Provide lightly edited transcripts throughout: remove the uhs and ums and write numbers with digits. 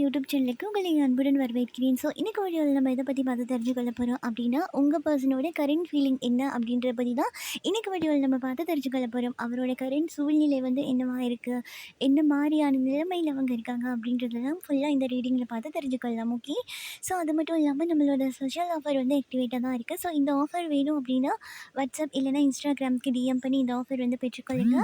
YouTube சேனலுக்கு உங்களை அன்புடன் வரவேற்கிறேன். ஸோ இன்னைக்கு வீடியோவில் நம்ம எதை பற்றி பார்த்து தெரிஞ்சுக்கொள்ள போகிறோம் அப்படின்னா, உங்கள் பர்சனோட கரண்ட் ஃபீலிங் என்ன அப்படின்றத பற்றி தான் இன்னைக்கு வீடியோவில் நம்ம பார்த்து தெரிஞ்சுக்கொள்ள போகிறோம். அவரோட கரண்ட் சூழ்நிலை வந்து என்னவா இருக்குது, என்ன மாதிரியான நிலைமையில் அவங்க இருக்காங்க அப்படின்றதெல்லாம் ஃபுல்லாக இந்த ரீடிங்கில் பார்த்து தெரிஞ்சுக்கொள்ளலாம். ஓகே. ஸோ அது மட்டும் இல்லாமல் நம்மளோட ஸ்பெஷல் ஆஃபர் வந்து ஆக்டிவேட்டாக தான் இருக்குது. ஸோ இந்த ஆஃபர் வேணும் அப்படின்னா வாட்ஸ்அப் இல்லைனா இன்ஸ்டாகிராமுக்கு டிஎம் பண்ணி இந்த ஆஃபர் வந்து பெற்றுக்கொள்ளுங்க.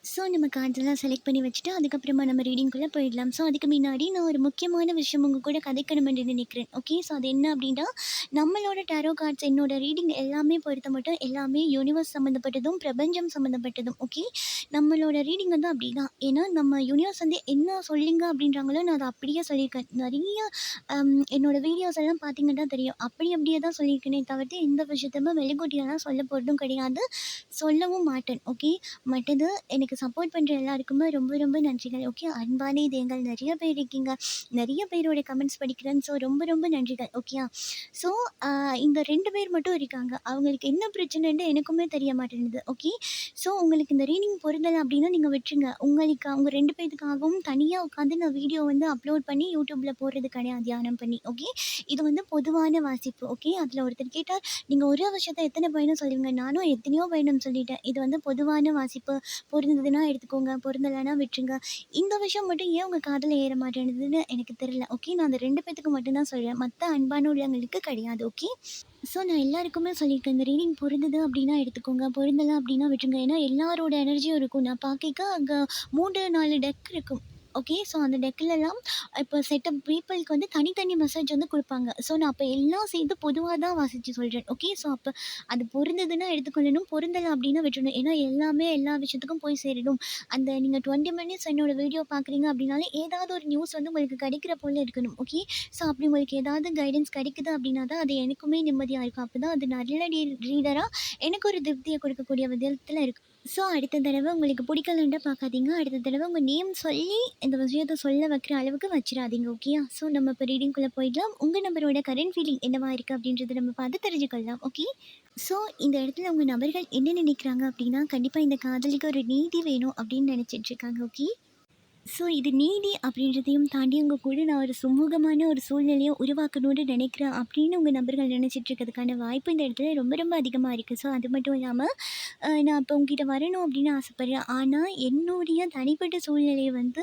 ஸோ நம்ம கார்ட்ஸ்லாம் செலக்ட் பண்ணி வச்சுட்டு அதுக்கப்புறமா நம்ம ரீடிங்குள்ளே போயிடலாம். ஸோ அதுக்கு முன்னாடி நான் ஒரு முக்கியமான விஷயம் உங்கள் கூட கதைக்கணும்னு நினைக்கிறேன். ஓகே. ஸோ அது என்ன அப்படின்னா, நம்மளோட டேரோ கார்ட்ஸ் என்னோட ரீடிங் எல்லாமே பொறுத்த மட்டும் எல்லாமே யூனிவர்ஸ் சம்மந்தப்பட்டதும் பிரபஞ்சம் சம்மந்தப்பட்டதும். ஓகே. நம்மளோட ரீடிங் வந்து அப்படி தான். ஏன்னா நம்ம யூனிவர்ஸ் வந்து என்ன சொல்லுங்க அப்படின்றாங்களோ நான் அதை அப்படியே சொல்லியிருக்கேன். நிறைய என்னோடய வீடியோஸ் எல்லாம் பார்த்தீங்கன்னா தெரியும். அப்படியே தான் சொல்லியிருக்கேனே தவிர்த்து எந்த விஷயத்தையுமே வெளிக்கூட்டியெல்லாம் சொல்ல போகிறதும் கிடையாது, சொல்லவும் மாட்டேன். ஓகே. மற்றது எனக்கு சப்போர்ட் பண்ணுற எல்லாருக்குமே ரொம்ப ரொம்ப நன்றிகள். ஓகே. அன்பான இதயங்கள் நிறைய பேர் இருக்கீங்க, நிறைய பேரோட கமெண்ட்ஸ் படிக்கிறேன். ஸோ ரொம்ப ரொம்ப நன்றிகள். ஓகேயா. ஸோ இந்த 2 பேர் மட்டும் இருக்காங்க, அவங்களுக்கு என்ன பிரச்சனைன்னு எனக்குமே தெரிய மாட்டேங்குது. ஓகே. ஸோ உங்களுக்கு இந்த ரீடிங் பொருந்தலை அப்படின்னா நீங்கள் விட்டுருங்க. உங்களுக்கு அவங்க 2 பேத்துக்காகவும் தனியாக உட்காந்து நான் வீடியோ வந்து அப்லோட் பண்ணி யூடியூப்பில் போடுறது கிடையாது, தியானம் பண்ணி. ஓகே. இது வந்து பொதுவான வாசிப்பு. ஓகே. அதில் ஒருத்தர் கேட்டால் நீங்கள் ஒரே விஷயத்தை எத்தனை பயணம் சொல்லுவீங்க, நானும் எத்தனையோ பயணம் சொல்லிட்டேன். இது வந்து பொதுவான வாசிப்பு, பொருந்ததுன்னா எடுத்துக்கோங்க, பொருந்தலைன்னா விட்டுருங்க. இந்த விஷயம் மட்டும் ஏன் உங்கள் காதில் ஏற மாட்டேங்குதுன்னு எனக்கு தெரியல. ஓகே. நான் அந்த 2 பேத்துக்கு மட்டும்தான் சொல்கிறேன், மற்ற அன்பான உள்ளவங்களுக்கு கிடையாது. ஓகே. ஸோ நான் எல்லாருக்குமே சொல்லியிருக்கேன், இந்த ரீடிங் பொருந்தது அப்படின்னா எடுத்துக்கோங்க, பொருந்தலை அப்படின்னா விட்டுருங்க. ஏன்னா எல்லாரோட எனர்ஜியும் இருக்கும். நான் பார்க்க அங்கே 3 4 டெக் இருக்கும். ஓகே. ஸோ அந்த டெக்கிலலாம் இப்போ செட்டப் பீப்புளுக்கு வந்து தனித்தனி மெசேஜ் வந்து கொடுப்பாங்க. ஸோ நான் அப்போ எல்லாம் சேர்த்து பொதுவாக தான் வாசித்து சொல்கிறேன். ஓகே. ஸோ அப்போ அது பொருந்ததுன்னா எடுத்துக்கொள்ளணும், பொருந்தலை அப்படின்னா விட்டுறணும். ஏன்னா எல்லாமே எல்லா விஷயத்துக்கும் போய் சேரணும். அந்த நீங்கள் 20 மினிட்ஸ் என்னோட வீடியோ பார்க்குறீங்க அப்படின்னாலே ஏதாவது ஒரு நியூஸ் வந்து உங்களுக்கு கிடைக்கிற போல இருக்கணும். ஓகே. ஸோ அப்படி உங்களுக்கு ஏதாவது கைடன்ஸ் கிடைக்குது அப்படின்னா தான் அது எனக்குமே நிம்மதியாக இருக்கும். அப்போ தான் அது நல்ல ரீடராக எனக்கு ஒரு திருப்தியை கொடுக்கக்கூடிய விதத்தில் இருக்கும். ஸோ அடுத்த தடவை உங்களுக்கு பிடிக்கலன்ட்டு பார்க்காதீங்க, அடுத்த தடவை உங்கள் நேம் சொல்லி இந்த விஷயத்தை சொல்ல வைக்கிற அளவுக்கு வச்சிடாதீங்க. ஓகேயா. ஸோ நம்ம இப்போ ரீடிங்குள்ளே போயிடலாம். உங்கள் நம்பரோட கரண்ட் ஃபீலிங் என்னவா இருக்குது அப்படின்றத நம்ம பார்த்து தெரிஞ்சுக்கொள்ளலாம். ஓகே. ஸோ இந்த இடத்துல உங்கள் நபர்கள் என்ன நினைக்கிறாங்க அப்படின்னா, கண்டிப்பாக இந்த காதலிக்கு ஒரு நீதி வேணும் அப்படின்னு நினச்சிட்ருக்காங்க. ஓகே. ஸோ இது நீதி அப்படின்றதையும் தாண்டி உங்கள் கூட நான் ஒரு சுமூகமான ஒரு சூழ்நிலையை உருவாக்கணும்னு நினைக்கிறேன் அப்படின்னு உங்கள் நபர்கள் நினச்சிட்டு இருக்கிறதுக்கான வாய்ப்பு இந்த இடத்துல ரொம்ப ரொம்ப அதிகமாக இருக்குது. ஸோ அது மட்டும் இல்லாமல் நான் இப்போ உங்ககிட்ட வரணும் அப்படின்னு ஆசைப்பட்றேன். ஆனால் என்னுடைய தனிப்பட்ட சூழ்நிலையை வந்து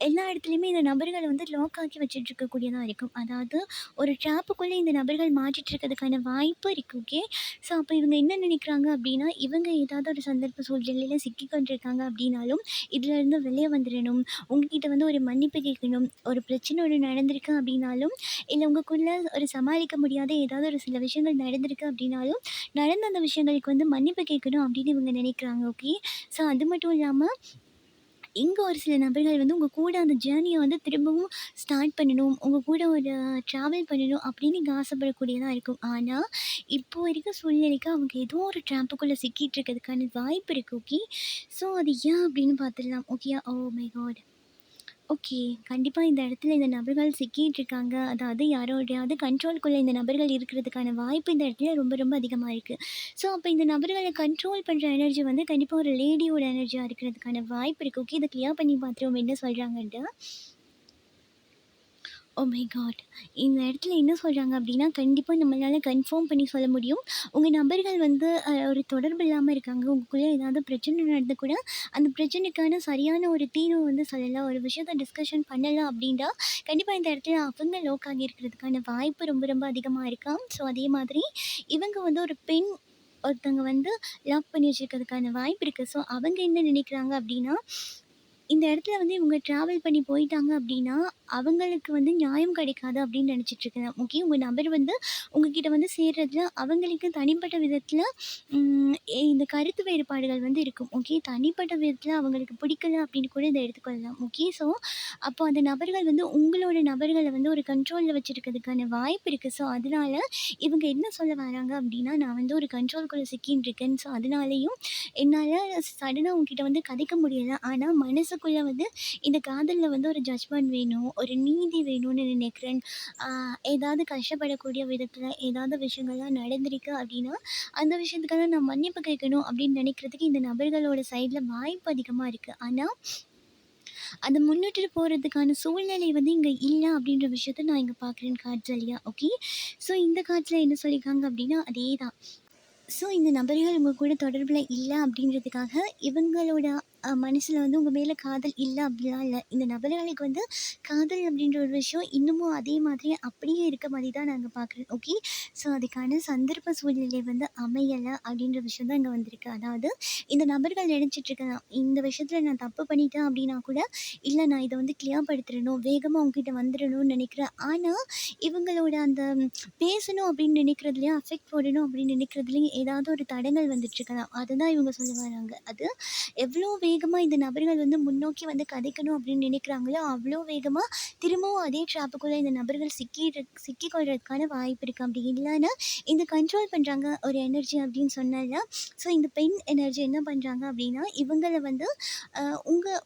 எல்லா இடத்துலையுமே இந்த நபர்களை வந்து லாக் ஆக்கி வச்சுட்டு இருக்கக்கூடியதாக இருக்கும். அதாவது ஒரு ட்ராப்புக்குள்ளே இந்த நபர்கள் மாட்டிட்டு இருக்கிறதுக்கான வாய்ப்பு இருக்குது. ஓகே. ஸோ அப்போ இவங்க என்ன நினைக்கிறாங்க அப்படின்னா, இவங்க ஏதாவது ஒரு சந்தர்ப்ப சூழ்நிலையில் சிக்கிக்கொண்டிருக்காங்க அப்படின்னாலும் இதிலேருந்து வெளியே வந்துடணும், உங்ககிட்ட வந்து ஒரு மன்னிப்பு கேட்கணும். ஒரு பிரச்சனை ஒன்று நடந்திருக்கு அப்படின்னாலும், இல்லை உங்களுக்குள்ள ஒரு சமாளிக்க முடியாத ஏதாவது ஒரு சில விஷயங்கள் நடந்திருக்கு அப்படின்னாலும், நடந்த அந்த விஷயங்களுக்கு வந்து மன்னிப்பு கேட்கணும் அப்படின்னு இவங்க நினைக்கிறாங்க. ஓகே. ஸோ அது மட்டும் இல்லாமல் இங்கே ஒரு சில நபர்கள் வந்து உங்கள் கூட அந்த ஜேர்னியை வந்து திரும்பவும் ஸ்டார்ட் பண்ணணும், உங்கள் கூட ஒரு ட்ராவல் பண்ணணும் அப்படின்னு நீங்கள் ஆசைப்படக்கூடியதாக இருக்கும். ஆனால் இப்போ இருக்க சூழ்நிலைக்கு அவங்க ஏதோ ஒரு ட்ராப்புக்குள்ளே சிக்கிட்டு இருக்கிறதுக்கான வாய்ப்பு இருக்குது. ஓகே. ஸோ அது ஏன் அப்படின்னு பார்த்துடலாம். Okay. Oh my god. Okay. கண்டிப்பா இந்த இடத்துல இந்த நபர்கள் சிக்கிட்டு இருக்காங்க. அதாவது யாரோடையாவது கண்ட்ரோல்குள்ள இந்த நபர்கள் இருக்கிறதுக்கான வாய்ப்பு இந்த இடத்துல ரொம்ப ரொம்ப அதிகமா இருக்கு. ஸோ அப்ப இந்த நபர்கள கண்ட்ரோல் பண்ற எனர்ஜி வந்து கண்டிப்பா ஒரு லேடியோட எனர்ஜியா இருக்கிறதுக்கான வாய்ப்பு இருக்கு. ஓகே. இத கிளியர் பண்ணி பார்த்துருவோம் என்ன சொல்றாங்கன்ட்டு. ஓ மை காட்! இந்த இடத்துல என்ன சொல்கிறாங்க அப்படின்னா, கண்டிப்பாக நம்மளால கன்ஃபார்ம் பண்ணி சொல்ல முடியும். உங்கள் நபர்கள் வந்து ஒரு தொடர்பு இல்லாமல் இருக்காங்க. உங்களுக்குள்ள ஏதாவது பிரச்சனை நடந்து கூட அந்த பிரச்சனைக்கான சரியான ஒரு தீர்வு வந்து சொல்லலாம், ஒரு விஷயத்த டிஸ்கஷன் பண்ணலாம் அப்படின்னா, கண்டிப்பாக இந்த இடத்துல அவங்க லோக் ஆகி இருக்கிறதுக்கான வாய்ப்பு ரொம்ப ரொம்ப அதிகமாக இருக்காம். ஸோ அதே மாதிரி இவங்க வந்து ஒரு பெண் ஒருத்தவங்க வந்து லாக் பண்ணி வச்சிருக்கிறதுக்கான வாய்ப்பு இருக்குது. ஸோ அவங்க என்ன நினைக்கிறாங்க அப்படின்னா, இந்த இடத்துல வந்து இவங்க ட்ராவல் பண்ணி போயிட்டாங்க அப்படின்னா, அவங்களுக்கு வந்து நியாயம் கிடைக்காது அப்படின்னு நினச்சிட்ருக்கேன். ஓகே. உங்கள் நபர் வந்து உங்ககிட்ட வந்து சேர்றதுல அவங்களுக்கு தனிப்பட்ட விதத்தில இந்த கருத்து வேறுபாடுகள் வந்து இருக்கும். ஓகே. தனிப்பட்ட விதத்தில அவங்களுக்கு பிடிக்கல அப்படின்னு கூட இத எடுத்துக்கொள்ளலாம். ஓகே. ஸோ அப்போ அந்த நபர்கள் வந்து உங்களோட நபர்கள வந்து ஒரு கண்ட்ரோல்ல வச்சிருக்கிறதுக்கான வாய்ப்பு இருக்குது. ஸோ அதனால இவங்க என்ன சொல்ல வராங்க அப்படின்னா, நான் வந்து ஒரு கண்ட்ரோல்குள்ள சிக்கின்னு இருக்கேன். ஸோ அதனாலேயும் என்னால சடனா உங்ககிட்ட வந்து கதைக்க முடியல. ஆனா மனசுக்குள்ள வந்து இந்த காதல்ல வந்து ஒரு ஜட்ஜ்மெண்ட் வேணும், ஒரு நீதி வேணும்னு நினைக்கிறேன். ஏதாவது கஷ்டப்படக்கூடிய விதத்துல ஏதாவது விஷயங்கள்லாம் நடந்திருக்கு அப்படின்னா, அந்த விஷயத்துக்காக நான் மன்னிப்பு கேட்கணும் அப்படின்னு நினைக்கிறதுக்கு இந்த நபர்களோட சைட்ல வாய்ப்பு அதிகமா இருக்கு. ஆனா அத முன்னிட்டு போறதுக்கான சூழ்நிலை வந்து இங்க இல்ல அப்படின்ற விஷயத்த நான் இங்க பார்க்குறேன் கார்ட்ஸ் வழியா. ஓகே. ஸோ இந்த கார்ட்ஸ்ல என்ன சொல்லியிருக்காங்க அப்படின்னா, அதேதான். ஸோ இந்த நபர்கள் உங்க கூட தொடர்பில இல்ல அப்படின்றதுக்காக, இவங்களோட மனசுல வந்து உங்க மேல காதல் இல்ல அப்படிலாம் இல்ல. இந்த நபர்களுக்கு வந்து காதல் அப்படின்ற ஒரு விஷயம் இன்னமும் அதே மாதிரி அப்படியே இருக்க மாரி தான் நாங்க பார்க்குறோம். ஓகே. ஸோ அதுக்கான சந்தர்ப்ப சூழ்நிலை வந்து அமையல அப்படின்ற விஷயம் தான் இங்க வந்திருக்கு. அதாவது இந்த நபர்கள் நினைச்சிட்டு இருக்கலாம், இந்த விஷயத்துல நான் தப்பு பண்ணிட்டேன் அப்படின்னா கூட, இல்ல நான் இத வந்து கிளியர் படுத்திறணும், வேகமா உங்ககிட்ட வந்துரணும்னு நினைக்கிறேன். ஆனா, இவங்களோட அந்த பேசணும் அப்படின்னு நினைக்கிறதுலயும், அஃபெக்ட் போடணும் அப்படின்னு நினைக்கிறதுலயும் ஏதாவது ஒரு தடங்கல் வந்துட்டுருக்கலாம். அதுதான் இவங்க சொல்ல வராங்க. அது எவ்வளோ வேகமா இந்த நபர்கள் வந்து முன்னோக்கி வந்து கதைக்கணும் அப்படின்னு நினைக்கிறாங்களோ, அவ்வளோ வேகமா திரும்பவும் அதே ட்ராப்புக்குள்ள இந்த நபர்கள் சிக்கிக்கொள்றதுக்கான வாய்ப்பு இருக்கு. அப்படி இல்லன்னா, இந்த கண்ட்ரோல் பண்றாங்க ஒரு எனர்ஜி அப்படின்னு சொன்னேன்ல. ஸோ இந்த பெண் எனர்ஜி என்ன பண்றாங்க அப்படின்னா, இவங்கள வந்து அ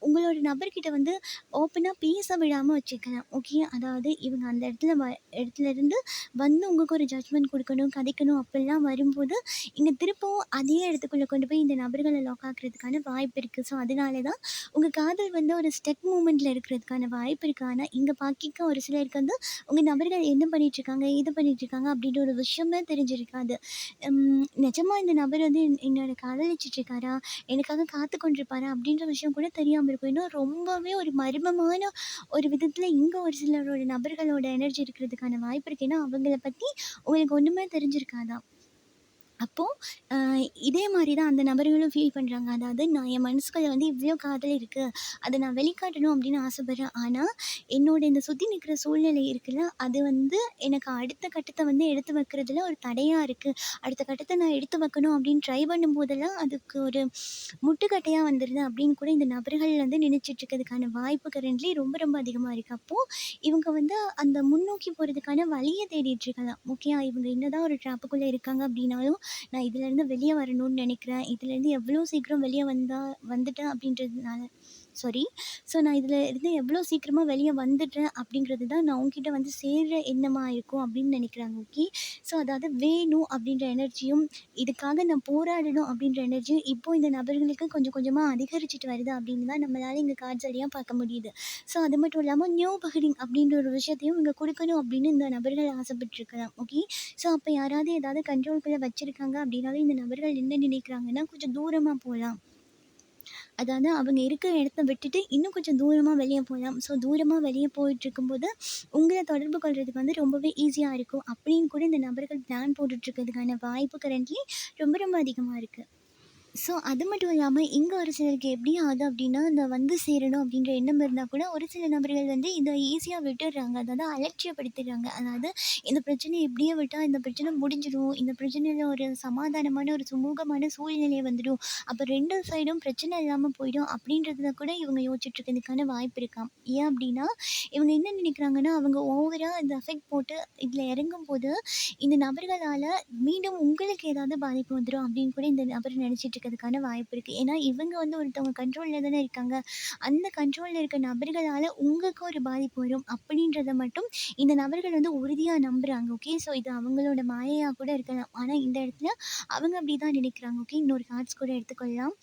உங்களோட நபர்கிட்ட வந்து ஓப்பனா பேச விடாம வச்சுக்கலாம். ஓகே. அதாவது இவங்க அந்த இடத்துலருந்து வந்து உங்களுக்கு ஒரு ஜட்ஜ்மெண்ட் குடுக்கணும், கதைக்கணும் அப்படிலாம் வரும்போது, இங்க திருப்பவும் அதே இடத்துக்குள்ள கொண்டு போய் இந்த நபர்கள லாக் ஆக்குறதுக்கான வாய்ப்பு இருக்கு. ஸோ, அதனால தான் உங்க காதல் வந்து ஒரு ஸ்டக் மூமெண்ட்ல இருக்கிறதுக்கான வாய்ப்பு இருக்கு. ஆனா, இங்க பாக்கிக்க ஒரு சிலருக்கு வந்து உங்க நபர்கள் என்ன பண்ணிட்டுருக்காங்க, ஏது பண்ணிட்டுருக்காங்க அப்படின்ற ஒரு விஷயமே தெரிஞ்சிருக்காது. நிஜமா இந்த நபர் வந்து என்னோட காதலிச்சுட்ருக்காரா? எனக்காக காத்து கொண்டிருப்பாரா? அப்படின்ற விஷயம் கூட தெரியாம இருக்கும். இன்னும் ரொம்பவே ஒரு மர்மமான ஒரு விதத்துல இங்க ஒரு சிலரோட நபர்களோட எனர்ஜி இருக்கிறதுக்கான வாய்ப்பு இருக்கு. ஏன்னா, அவங்கள பத்தி உங்களுக்கு ஒண்ணுமே தெரிஞ்சிருக்காதாம். அப்போ அ இதே மாரி தான் அந்த நபர்களும் ஃபீல் பண்றாங்க. அதாவது நான் என் மனசுக்குள்ள வந்து இவ்ளோ காதல் இருக்கு. அத நான் வெளிக்காட்டணும் அப்படின்னு ஆசைப்படுறேன். ஆனா, என்னோட இந்த சுத்தி நிக்கிற சூழ்நிலை இருக்குல்ல, அது வந்து எனக்கு அடுத்த கட்டத்த வந்து எடுத்து வைக்கிறதுல ஒரு தடையா இருக்கு. அடுத்த கட்டத்த நான் எடுத்து வைக்கணும் அப்படின்னு ட்ரை பண்ணும்போதெல்லாம், அதுக்கு ஒரு முட்டுக்கட்டையா வந்துருது அப்படின்னு கூட இந்த நபர்கள் வந்து நினைச்சிட்டு இருக்கிறதுக்கான வாய்ப்பு கரண்ட்லி ரொம்ப ரொம்ப அதிகமா இருக்கு. அப்போ இவங்க வந்து அந்த முன்னோக்கி போறதுக்கான வழிய தேடிட்டு இருக்கலாம். ஓகே. இவங்க என்னதான் ஒரு ட்ராப்புக்குள்ள இருக்காங்க அப்படின்னாலும், நான் இதுலேருந்து வெளிய வரணும்னு நினைக்கிறேன். இதுலேருந்து எவ்வளோ சீக்கிரம் வெளிய வந்துட்டேன் அப்படின்றதுனால சாரி. ஸோ நான் இதில இருந்து எவ்வளோ சீக்கிரமா வெளிய வந்துடுறேன் அப்படிங்கிறது தான் நான் உன்கிட்ட வந்து சேர்ற எண்ணமா இருக்கும் அப்படின்னு நினைக்கிறாங்க. ஓகே. ஸோ அதாவது வேணும் அப்படின்ற எனர்ஜியும், இதுக்காக நான் போராடணும் அப்படின்ற எனர்ஜியும் இப்போ இந்த நபர்களுக்கு கொஞ்சம் கொஞ்சமா அதிகரிச்சுட்டு வருது அப்படின்னு தான் நம்மளால இங்க கார்ட்ஸ் வழியா பார்க்க முடியுது. ஸோ அது மட்டும் இல்லாம நியூ பிகினிங் அப்படின்ற ஒரு விஷயத்தையும் இங்க குடுக்கணும் அப்படின்னு இந்த நபர்கள் ஆசைப்பட்டுருக்கலாம். ஓகே. ஸோ அப்ப யாராவது ஏதாவது கண்ட்ரோல்குள்ள வச்சிருக்காங்க அப்படின்னாலும் இந்த நபர்கள் என்ன நினைக்கிறாங்கன்னா, கொஞ்சம் தூரமா போலாம். அதாவது அவங்க இருக்கிற இடத்த விட்டுட்டு இன்னும் கொஞ்சம் தூரமா வெளிய போலாம். ஸோ தூரமா வெளிய போயிட்டுருக்கும்போது, உங்கள தொடர்பு கொள்றதுக்கு வந்து ரொம்பவே ஈஸியா இருக்கும். அப்படின்னு கூட இந்த நபர்கள் பிளான் போட்டுட்ருக்கிறதுக்கான வாய்ப்பு கரண்ட்லி ரொம்ப ரொம்ப அதிகமா இருக்கு. ஸோ அது மட்டும் இல்லாம, இங்க ஒரு சிலருக்கு எப்படி ஆகுது அப்படின்னா, இந்த வந்து சேரணும் அப்படின்ற எண்ணம் இருந்தா கூட, ஒரு சில நபர்கள் வந்து இத ஈஸியா விட்டுடுறாங்க. அதாவது அலட்சியப்படுத்திடுறாங்க. அதாவது இந்த பிரச்சனைய இப்படியே விட்டா இந்த பிரச்சனை முடிஞ்சிரும். இந்த பிரச்சனையில ஒரு சமாதானமான, ஒரு சுமூகமான சூழ்நிலை வந்துடும். அப்ப 2 சைடும் பிரச்சனை இல்லாம போயிடும் அப்படின்றதுல கூட இவங்க யோசிச்சுட்டு இருக்கிறதுக்கான வாய்ப்பு இருக்காம். ஏன் அப்படின்னா, இவங்க என்ன நினைக்கிறாங்கன்னா, அவங்க ஓவரா இந்த எஃபெக்ட் போட்டு இதில இறங்கும்போது, இந்த நபர்களால மீண்டும் உங்களுக்கு ஏதாவது பாதிப்பு வந்துரும் அப்படின்னு கூட இந்த நபர் நினைச்சிட்டு இருக்கிறதுக்கான வாய்ப்பு இருக்கு. ஏன்னா இவங்க வந்து ஒருத்தவங்க கண்ட்ரோல்ல தானே இருக்காங்க. அந்த கண்ட்ரோல்ல இருக்க நபர்களால உங்களுக்கு ஒரு பாதிப்பு வரும் அப்படின்றத மட்டும் இந்த நபர்கள் வந்து உறுதியா நம்புறாங்க. ஓகே. ஸோ இது அவங்களோட மாயையா கூட இருக்கலாம். ஆனா இந்த இடத்துல அவங்க அப்படிதான் நினைக்கிறாங்க. ஓகே. இன்னொரு கார்ட்ஸ் கூட எடுத்துக்கொள்ளலாம்.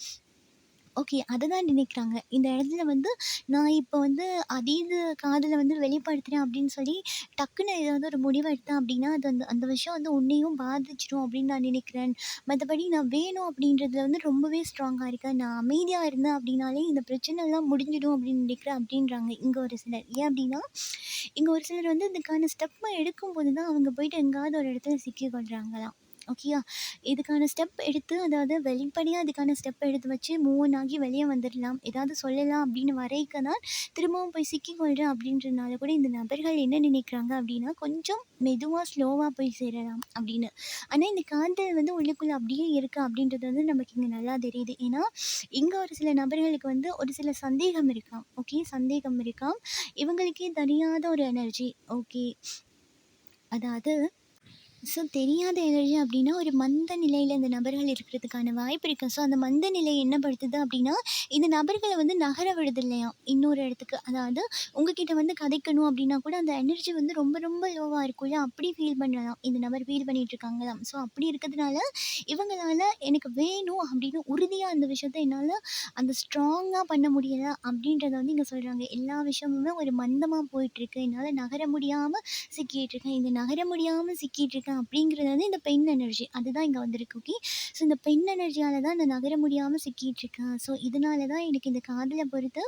ஓகே. அததான் நினைக்கிறாங்க. இந்த இடத்துல வந்து நான் இப்போ வந்து அதீத காதல வந்து வெளிப்படுத்துறேன் அப்படின்னு சொல்லி டக்குன்னு ஏதாவது ஒரு முடிவு எடுத்தேன் அப்படின்னா, அது அந்த அந்த விஷயம் வந்து உன்னையும் பாதிச்சிரும் அப்படின்னு நான் நினைக்கிறேன். மத்தபடி நான் வேணும் அப்படின்றதுல வந்து ரொம்பவே ஸ்ட்ராங்கா இருக்கேன். நான் அமைதியா இருந்தேன் அப்படின்னாலே இந்த பிரச்சனைலாம் முடிஞ்சிடும் அப்படின்னு நினைக்கிறேன் அப்படின்றாங்க இங்க ஒரு சிலர். ஏன் அப்படின்னா, இங்க ஒரு சிலர் வந்து இதுக்கான ஸ்டெப்ப எடுக்கும்போது தான் அவங்க போயிட்டு எங்கேயாவது ஒரு இடத்துல சிக்கிக்கொள்றாங்களாம். ஓகேயா? இதுக்கான ஸ்டெப் எடுத்து அதாவது வெளிப்படையா இதுக்கான ஸ்டெப் எடுத்து வச்சு மூவ் ஆன் ஆகி வெளிய வந்துரலாம். ஏதாவது சொல்லலாம் அப்படின்னு வரைக்க தான் திரும்பவும் போய் சிக்கிக்கொள்றேன் அப்படின்றனால கூட இந்த நபர்கள் என்ன நினைக்கிறாங்க அப்படின்னா, கொஞ்சம் மெதுவா, ஸ்லோவா போய் சேரலாம் அப்படின்னு. ஆனா இந்த காதல் வந்து உள்ளுக்குள்ள அப்படியே இருக்கு அப்படின்றது வந்து நமக்கு இங்க நல்லா தெரியுது. ஏன்னா, இங்க ஒரு சில நபர்களுக்கு வந்து ஒரு சில சந்தேகம் இருக்காம். ஓகே. சந்தேகம் இருக்காம். இவங்களுக்கே தெரியாத ஒரு எனர்ஜி. ஓகே. அதாவது ஸோ தெரியாத எனர்ஜி அப்படின்னா, ஒரு மந்த நிலையில இந்த நபர்கள் இருக்கிறதுக்கான வாய்ப்பு இருக்கு. ஸோ அந்த மந்த நிலை என்ன படுத்துது அப்படின்னா, இந்த நபர்கள வந்து நகர விடுது இல்லையாம், இன்னொரு இடத்துக்கு. அதாவது உங்ககிட்ட வந்து கதைக்கணும் அப்படின்னா கூட, அந்த எனர்ஜி வந்து ரொம்ப ரொம்ப லோவா இருக்கும்ல, அப்படி ஃபீல் பண்ணலாம். இந்த நபர் ஃபீல் பண்ணிட்டு இருக்காங்களாம். ஸோ அப்படி இருக்கிறதுனால, இவங்களால எனக்கு வேணும் அப்படின்னு உறுதியா அந்த விஷயத்த என்னால அந்த ஸ்ட்ராங்கா பண்ண முடியல அப்படின்றத வந்து இங்க சொல்றாங்க. எல்லா விஷயமுமே ஒரு மந்தமா போயிட்டுருக்கு. என்னால நகர முடியாம சிக்கிட்டு இருக்கேன். இந்த நகர முடியாம சிக்கிட்டு இருக்கேன் அப்படிங்கிறது வந்து இந்த பெண் எனர்ஜி. அதுதான் இங்க வந்திருக்கு. ஓகே. ஸோ இந்த பெண் எனர்ஜியால தான் நான் நகர முடியாம சிக்கிட்டு இருக்கேன். ஸோ இதனால தான் எனக்கு இந்த காதல பொறுத்து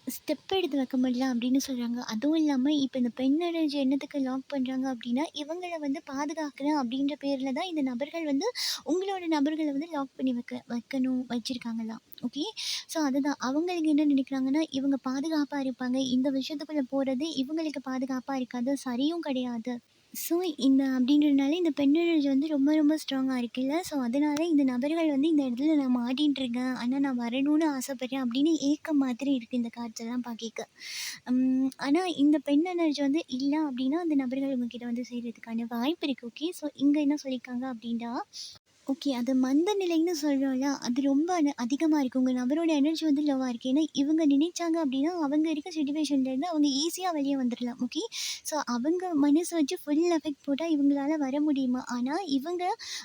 ஸ்டெப் எடுத்து வைக்க முடியல அப்படின்னு சொல்றாங்க. அதுவும் இல்லாம இப்ப இந்த பெண் எனர்ஜி என்னத்துக்கு லாக் பண்றாங்க அப்படின்னா, இவங்கள வந்து பாதுகாக்கிறேன் அப்படின்ற பேர்ல தான் இந்த நபர்கள் வந்து உங்களோட நபர்கள வந்து லாக் பண்ணி வைக்கணும் வச்சிருக்காங்களாம். ஓகே. ஸோ அதுதான். அவங்களுக்கு என்ன நினைக்கிறாங்கன்னா, இவங்க பாதுகாப்பா இருப்பாங்க. இந்த விஷயத்துக்குள்ள போறது இவங்களுக்கு பாதுகாப்பா இருக்காது. சரியும் கிடையாது. ஸோ இந்த அப்படின்றதுனால இந்த பெண் எனர்ஜி வந்து ரொம்ப ரொம்ப ஸ்ட்ராங்கா இருக்குல்ல. ஸோ அதனால இந்த நபர்கள் வந்து இந்த இடத்துல நான் மாட்டின்ட்டு இருக்கேன். ஆனா நான் வரணும்னு ஆசைப்படுறேன் அப்படின்னு ஏக்கம் மாதிரி இருக்கு இந்த காட்செல்லாம் பார்க்கைக்க. ஆனா இந்த பெண் எனர்ஜி வந்து இல்ல அப்படின்னா, அந்த நபர்கள் உங்ககிட்ட வந்து சேர்றதுக்கான வாய்ப்பு இருக்கு. ஓகே. ஸோ இங்க என்ன சொல்லியிருக்காங்க அப்படின்னா, ஓகே. அது மந்த நிலைன்னு சொல்றோம்ல, அது ரொம்ப அதிகமா இருக்கு. உங்க நபரோட எனர்ஜி வந்து லோவா இருக்கு. ஏன்னா, இவங்க நினைச்சாங்க அப்டின்னா, அவங்க இருக்க சிச்சுவேஷன்லேருந்து அவங்க ஈஸியா வெளிய வந்துரலாம். ஓகே. ஸோ அவங்க மனசு வச்சு ஃபுல் எஃபெக்ட் போட்டா இவங்களால வர முடியுமா? ஆனா, இவங்க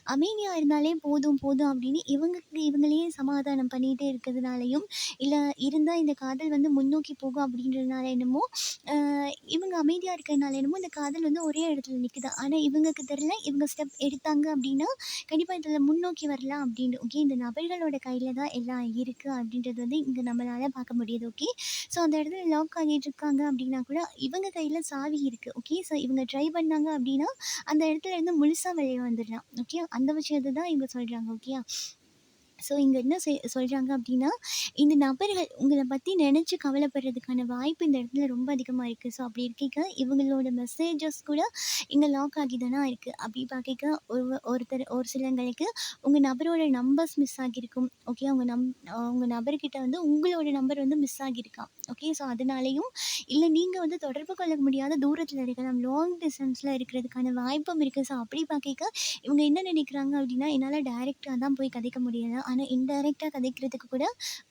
அமைதியா இருந்தாலே போதும், போதும் அப்டின்னு இவங்களுக்கு இவங்களையே சமாதானம் பண்ணிட்டே இருக்கிறதுனாலயும், இல்ல இருந்தா இந்த காதல் வந்து முன்னோக்கி போகும் அப்டின்றதுனால என்னமோ, அ இவங்க அமைதியா இருக்கிறதுனால என்னமோ இந்த காதல் வந்து ஒரே இடத்துல நிக்குது. ஆனா, இவங்களுக்கு தெரியல, இவங்க ஸ்டெப் எடுத்தாங்க அப்டின்னா கண்டிப்பா இதில முன்னோக்கி வரலாம் அப்படின்னு. ஓகே. இந்த நபர்களோட கையில தான் எல்லாம் இருக்கு அப்படின்றது வந்து இங்க நம்மளால பார்க்க முடியுது. ஓகே. ஸோ அந்த இடத்துல லாக் ஆகிட்டு இருக்காங்க அப்படின்னா கூட இவங்க கையில சாவி இருக்கு. ஓகே. ஸோ இவங்க ட்ரை பண்ணாங்க அப்படின்னா, அந்த இடத்துல இருந்து முழுசா வெளிய வந்துடலாம். ஓகே. அந்த விஷயத்த தான் இவங்க சொல்றாங்க. ஓகேயா. ஸோ இங்க என்ன சொல்றாங்க அப்படின்னா, இந்த நபர்கள் உங்கள பத்தி நெனச்சு கவலைப்படுறதுக்கான வாய்ப்பு இந்த இடத்துல ரொம்ப அதிகமா இருக்கு. ஸோ அப்படி இருக்கைக்க, இவங்களோட மெசேஜஸ் கூட இங்க லாக் ஆகி தான இருக்கு. அப்படி பார்க்கைக்க ஒரு சிலங்களுக்கு உங்க நபரோட நம்பர்ஸ் மிஸ் ஆகியிருக்கும். ஓகே. உங்க நபர்கிட்ட வந்து உங்களோட நம்பர் வந்து மிஸ் ஆகியிருக்காம். ஓகே. ஸோ அதனாலேயும் இல்ல நீங்க வந்து தொடர்பு கொள்ள முடியாத தூரத்தில இருக்கலாம். லாங் டிஸ்டன்ஸ்ல இருக்கிறதுக்கான வாய்ப்பும் இருக்கு. ஸோ அப்படி பார்க்கைக்க இவங்க என்ன நினைக்கிறாங்க அப்படின்னா, என்னால டைரக்ட்டா தான் போய் கதைக்க முடியல. ஆனா இன்டைரக்ட்டா கதைக்கிறதுக்கு கூட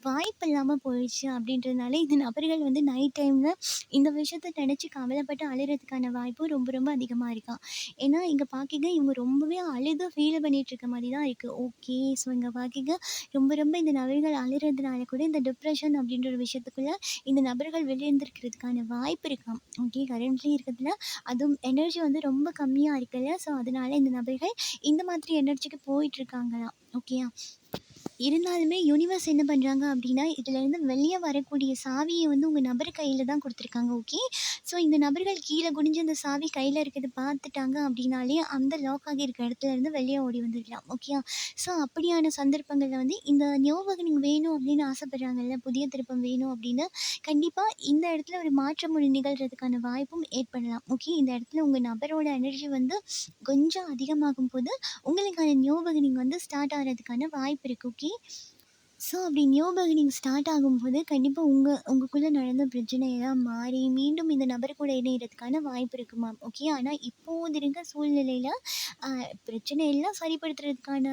வாய்ப்பு இல்லாம போயிடுச்சு அப்படின்றதுனால, இந்த நபர்கள் வந்து நைட் டைம்ல இந்த விஷயத்த நினைச்சு கவலைப்பட்டு அழுறதுக்கான வாய்ப்பும் ரொம்ப ரொம்ப அதிகமா இருக்காம். ஏன்னா இங்க பார்க்கிங்க இவங்க ரொம்பவே அழுது ஃபீல் பண்ணிட்டு இருக்க மாரி தான் இருக்கு. ஓகே. ஸோ இங்க பார்க்கிங்க ரொம்ப ரொம்ப இந்த நபர்கள் அழுறதுனால கூட இந்த டிப்ரஷன் அப்படின்ற ஒரு விஷயத்துக்குள்ள இந்த நபர்கள் வெளியேந்திருக்கிறதுக்கான வாய்ப்பு இருக்காம். ஓகே. கரண்ட்லி இருக்கிறதுல அதுவும் எனர்ஜி வந்து ரொம்ப கம்மியா இருக்குல்ல. ஸோ அதனால இந்த நபர்கள் இந்த மாதிரி எனர்ஜிக்கு போயிட்டுருக்காங்களாம். ஓகேயா. இருந்தாலுமே யூனிவர்ஸ் என்ன பண்ணுறாங்க அப்படின்னா, இதுலேருந்து வெளிய வரக்கூடிய சாவிய வந்து உங்க நபர் கையில தான் குடுத்துருக்காங்க. ஓகே. ஸோ இந்த நபர்கள் கீழ குனிஞ்சு அந்த சாவி கையில இருக்கிறத பார்த்துட்டாங்க அப்படின்னாலே, அந்த லாக் ஆகியிருக்க இடத்துலேருந்து வெளிய ஓடி வந்துடலாம். ஓகேயா. ஸோ அப்படியான சந்தர்ப்பங்கள்ல வந்து இந்த ஞாபகம் வேணும் அப்படின்னு ஆசைப்படுறாங்கல்ல, புதிய திருப்பம் வேணும் அப்படின்னு, கண்டிப்பா இந்த இடத்துல ஒரு மாற்றம் ஒண்ணு நிகழ்றதுக்கான வாய்ப்பும் ஏற்படலாம். ஓகே. இந்த இடத்துல உங்க நபரோட எனர்ஜி வந்து கொஞ்சம் அதிகமாகும்போது, உங்களுக்கான ஞாபகம் வந்து ஸ்டார்ட் ஆகுறதுக்கான வாய்ப்பு இருக்கு. ஓகே. ஸோ அப்படி நியூ பிகினிங் ஸ்டார்ட் ஆகும்போது கண்டிப்பாக உங்களுக்குள்ளே நடந்த பிரச்சனையெல்லாம் மாறி மீண்டும் இந்த நபர் கூட இணையறதுக்கான வாய்ப்பு இருக்குமா. ஓகே. ஆனால் இப்போது இருக்க சூழ்நிலையில் பிரச்சனை எல்லாம் சரிப்படுத்துறதுக்கான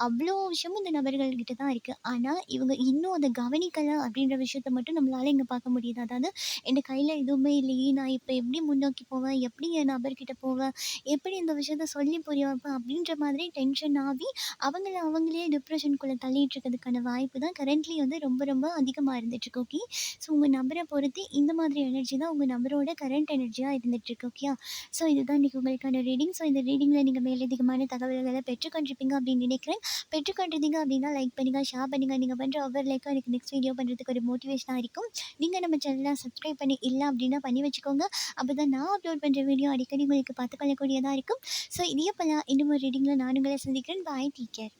அவ்வளோ விஷயமும் இந்த நபர்கள்கிட்ட தான் இருக்குது. ஆனால் இவங்க இன்னும் அதை கவனிக்கலை அப்படின்ற விஷயத்த மட்டும் நம்மளால இங்கே பார்க்க முடியுது. அதாவது என் கையில் எதுவுமே இல்லையே, நான் இப்போ எப்படி முன்னோக்கி போவேன், எப்படி என் நபர்கிட்ட போவேன், எப்படி இந்த விஷயத்த சொல்லி புரிய வைப்பேன் அப்படின்ற மாதிரி டென்ஷன் ஆகி அவங்களே டிப்ரஷனுக்குள்ளே தள்ளிட்டு இருக்கிறதுக்கான வாய்ப்பு தான் கரண்ட்லி வந்து ரொம்ப ரொம்ப அதிகமாக இருந்துட்டுருக்கு. ஓகே. ஸோ உங்கள் நபரை பொறுத்து இந்த மாதிரி எனர்ஜி தான் உங்கள் நபரோட கரண்ட் எனர்ஜியாக இருந்துகிட்ருக்கு. ஓகே. ஸோ இதுதான் இன்றைக்கி உங்களுக்கான ரீடிங். ஸோ இந்த ரீடிங்கில் நீங்கள் மேலதிகமான தகவல்களை பெற்றுக்கொண்டிருப்பீங்க அப்படின்னு நினைக்கிறேன். பெற்றுக்கொண்டிருந்தீங்க அப்படின்னா லைக் பண்ணுங்கள், ஷேர் பண்ணுங்கள். நீங்கள் பண்ணுற ஒவ்வொரு லைக்கும் எனக்கு நெக்ஸ்ட் வீடியோ பண்ணுறதுக்கு ஒரு மோட்டிவேஷனாக இருக்கும். நீங்கள் நம்ம சேனலை சப்ஸ்கிரைப் பண்ணி இல்லை அப்படின்னா பண்ணி வச்சுக்கோங்க. அப்போ தான் நான் அப்லோட் பண்ணுற வீடியோ அடிக்கடி உங்களுக்கு பார்த்துக்கொள்ளக்கூடியதாக இருக்கும். ஸோ இதே போல் இன்னும் ஒரு ரீடிங்கில் நான் உங்களை சந்திக்கிறேன். பாய். Take care.